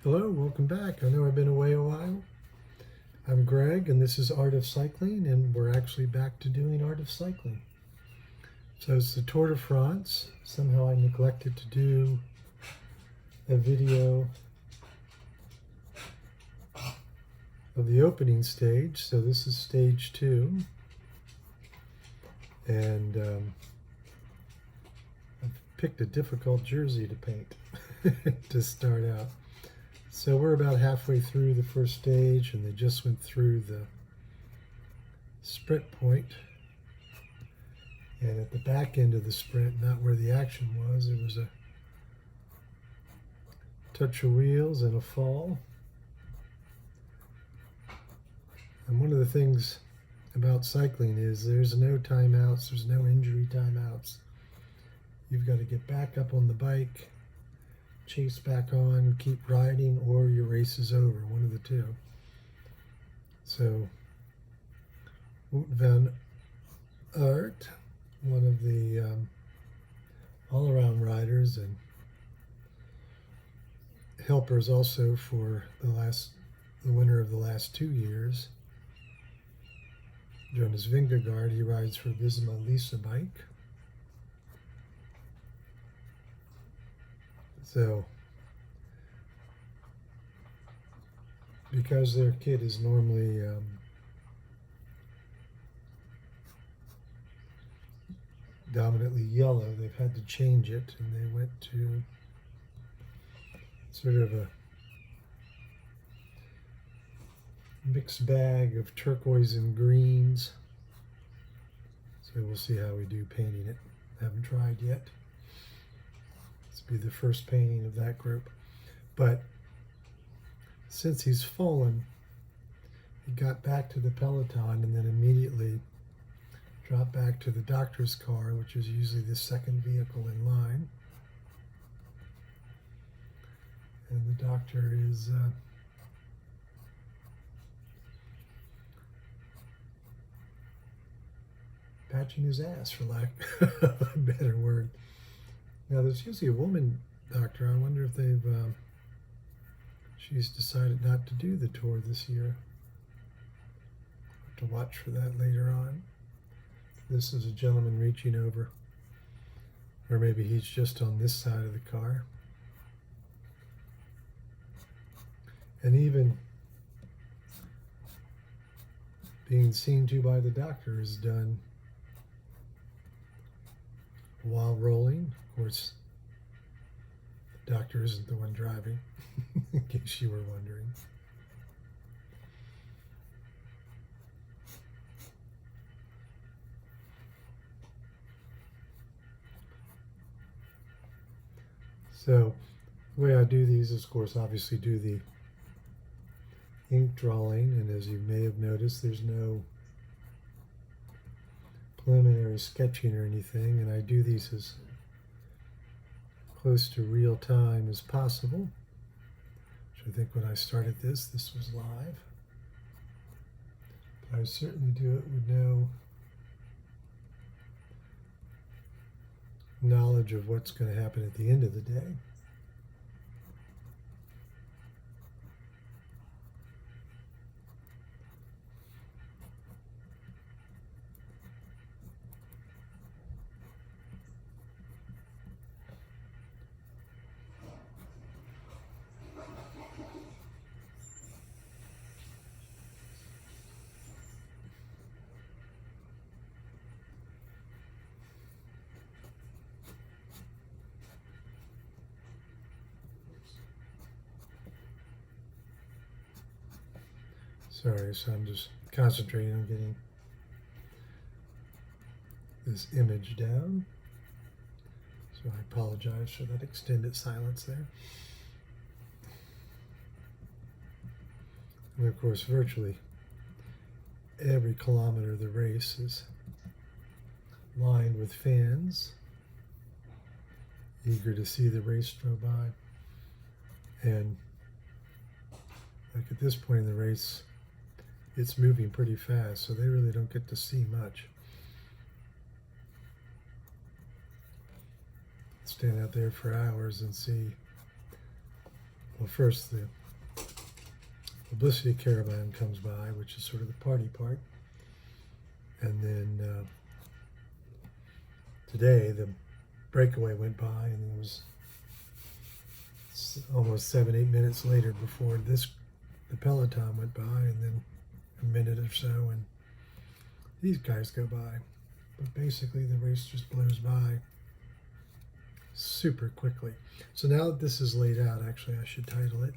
Hello, welcome back. I know I've been away a while. I'm Greg, and this is Art of Cycling, and we're actually back to doing Art of Cycling. So it's the Tour de France. Somehow I neglected to do a video of the opening stage. So this is stage 2. And I've picked a difficult jersey to paint to start out. So we're about halfway through the first stage, and they just went through the sprint point. And at the back end of the sprint, not where the action was, there was a touch of wheels and a fall. And one of the things about cycling is there's no timeouts, there's no injury timeouts. You've got to get back up on the bike, chase back on, keep riding, or your race is over, one of the two. So Wout van Aert, one of the all-around riders and helpers also for the winner of the last 2 years, Jonas Vingegaard, he rides for Visma-Lease bike. So, because their kit is normally dominantly yellow, they've had to change it, and they went to sort of a mixed bag of turquoise and greens. So we'll see how we do painting it. Haven't tried yet. This will be the first painting of that group. But since he's fallen, he got back to the peloton and then immediately dropped back to the doctor's car, which is usually the second vehicle in line. And the doctor is patching his ass, for lack of a better word. Now, there's usually a woman doctor. I wonder if she's decided not to do the tour this year. Have to watch for that later on. This is a gentleman reaching over, or maybe he's just on this side of the car. And even being seen to by the doctor is done while rolling. Of course, the doctor isn't the one driving, in case you were wondering. So the way I do these is, of course, obviously do the ink drawing, and as you may have noticed, there's no preliminary sketching or anything, and I do these as close to real time as possible. Which I think when I started this was live. But I certainly do it with no knowledge of what's going to happen at the end of the day. Sorry, so I'm just concentrating on getting this image down. So I apologize for that extended silence there. And of course, virtually every kilometer of the race is lined with fans, eager to see the race go by. And like at this point in the race, it's moving pretty fast, so they really don't get to see much. Stand out there for hours and see Well, first the publicity caravan comes by, which is sort of the party part. And then today the breakaway went by, and it was almost 7-8 minutes later before the peloton went by, and then a minute or so and these guys go by. But basically the race just blows by super quickly. So now that this is laid out, actually I should title it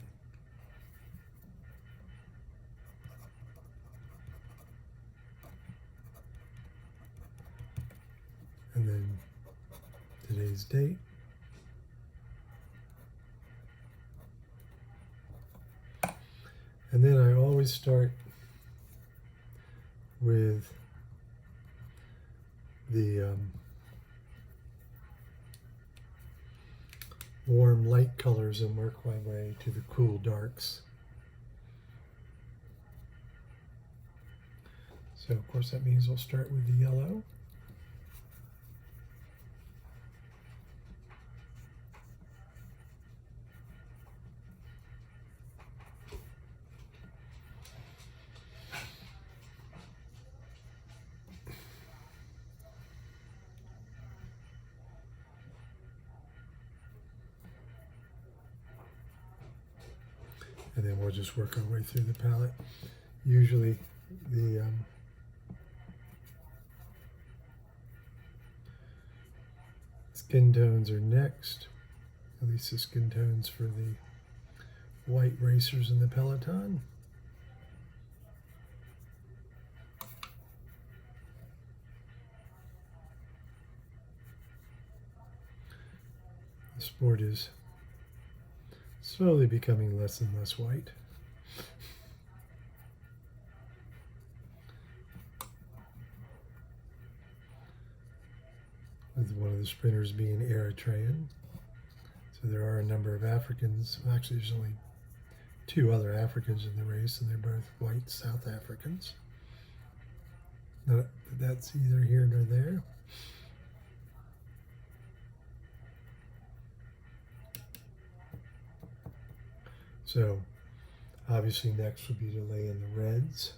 and then today's date. And then I always start with the warm light colors and work my way to the cool darks. So of course that means we'll start with the yellow. And then we'll just work our way through the palette. Usually the skin tones are next, at least the skin tones for the white racers in the peloton. The sport is slowly becoming less and less white. With one of the sprinters being Eritrean. So there are a number of Africans. Well, actually, there's only 2 other Africans in the race, and they're both white South Africans. Not that that's either here nor there. So obviously next would be to lay in the reds.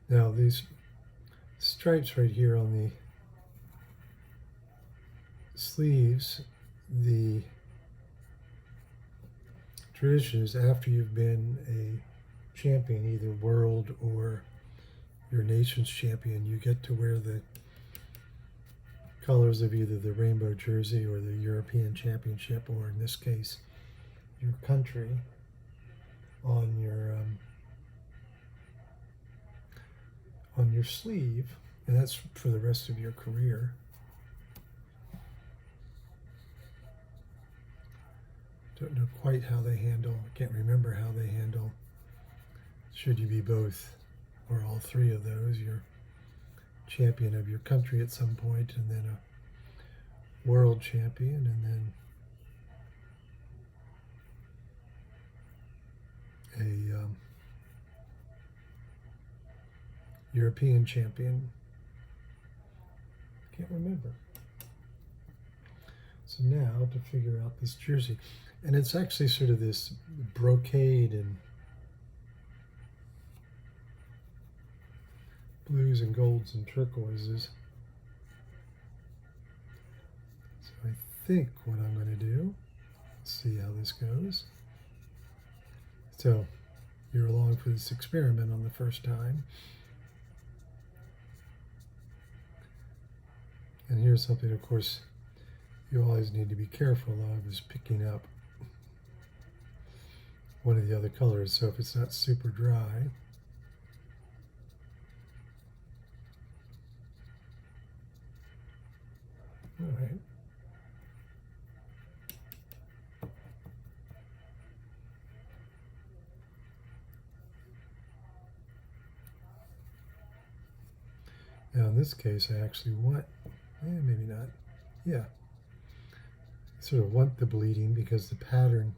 Now these stripes right here on the sleeves, the tradition is after you've been a champion, either world or your nation's champion, you get to wear the colors of either the rainbow jersey or the European Championship, or in this case, your country, on your sleeve, and that's for the rest of your career. Don't know quite how they handle, I can't remember how they handle, should you be both or all 3 of those, you're champion of your country at some point, and then a world champion, and then a European champion. Can't remember. So now to figure out this jersey, and it's actually sort of this brocade and blues and golds and turquoises. So I think what I'm going to do, let's see how this goes. So you're along for this experiment on the first time. And here's something, of course, you always need to be careful of, is picking up one of the other colors. So if it's not super dry, all right. Now in this case, I actually want, maybe not, yeah, I sort of want the bleeding because the pattern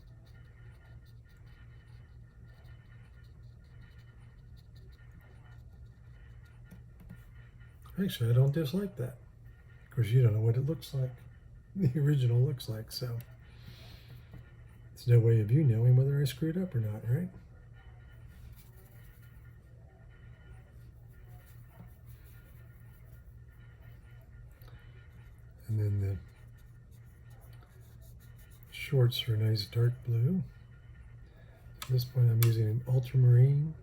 actually, I don't dislike that. Of course, you don't know what it looks like. The original looks like, so there's no way of you knowing whether I screwed up or not, right? And then the shorts are a nice dark blue. At this point, I'm using an ultramarine,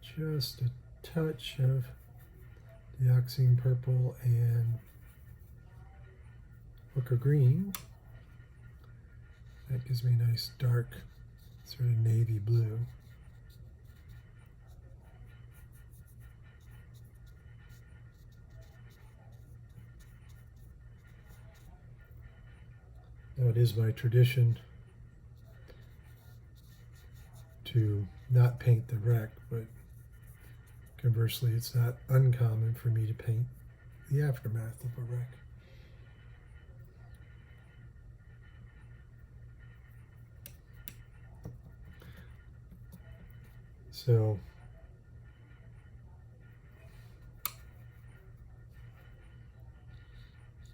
just a touch of dioxine purple and hooker green. That gives me a nice dark, sort of navy blue. Now it is my tradition to not paint the wreck, but conversely, it's not uncommon for me to paint the aftermath of a wreck. So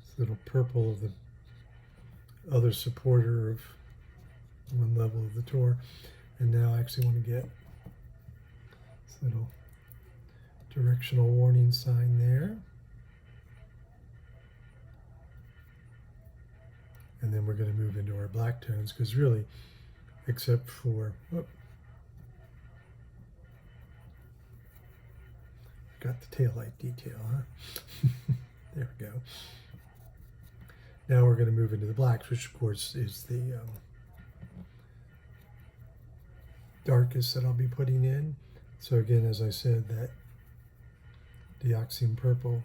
this little purple of the other supporter of one level of the tour, and now I actually want to get this little directional warning sign there. And then we're going to move into our black tones, because really, except for, got the taillight detail, huh? There we go. Now we're going to move into the blacks, which of course is the darkest that I'll be putting in. So again, as I said, that dioxine purple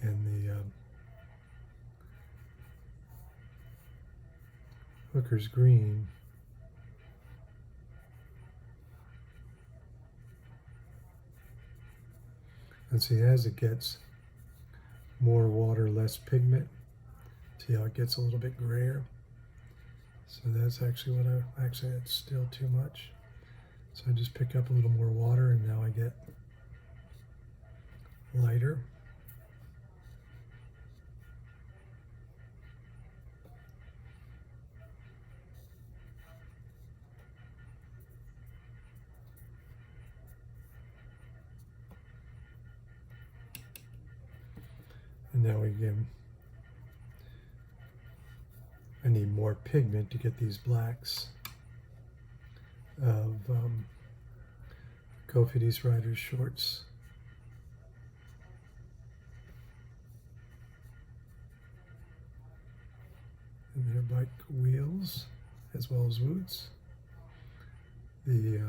and the hooker's green and see, as it gets more water, less pigment, see how it gets a little bit grayer. So that's actually what that's still too much. So I just pick up a little more water and now I get lighter. And now again, I need more pigment to get these blacks of Cofidis Riders shorts. And their bike wheels, as well as Wout's. The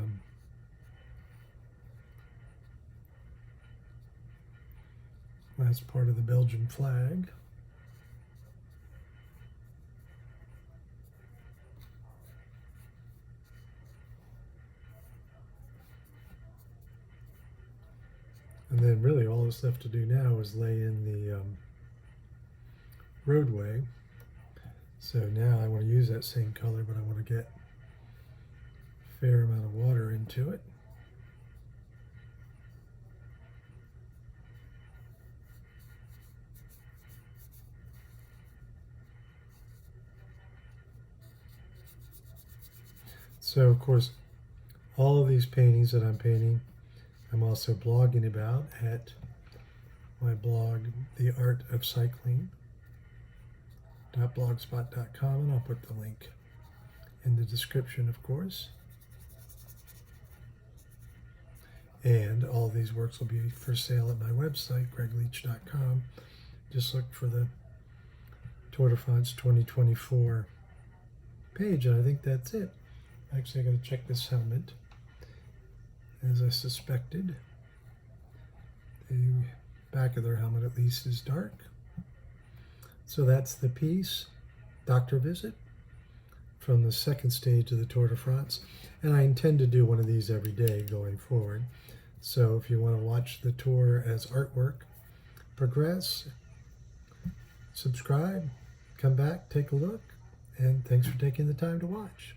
last part of the Belgian flag. And then really all that's left to do now is lay in the roadway. So now I want to use that same color, but I want to get a fair amount of water into it. So of course, all of these paintings that I'm painting, I'm also blogging about at my blog, The Art of Cycling.blogspot.com, and I'll put the link in the description, of course. And all these works will be for sale at my website, gregleach.com. Just look for the Tour de France 2024 page, and I think that's it. Actually, I got to check this helmet. As I suspected, the back of their helmet at least is dark. So that's the piece, Doctor Visit, from the second stage of the Tour de France. And I intend to do one of these every day going forward. So if you want to watch the tour as artwork progress, subscribe, come back, take a look, and thanks for taking the time to watch.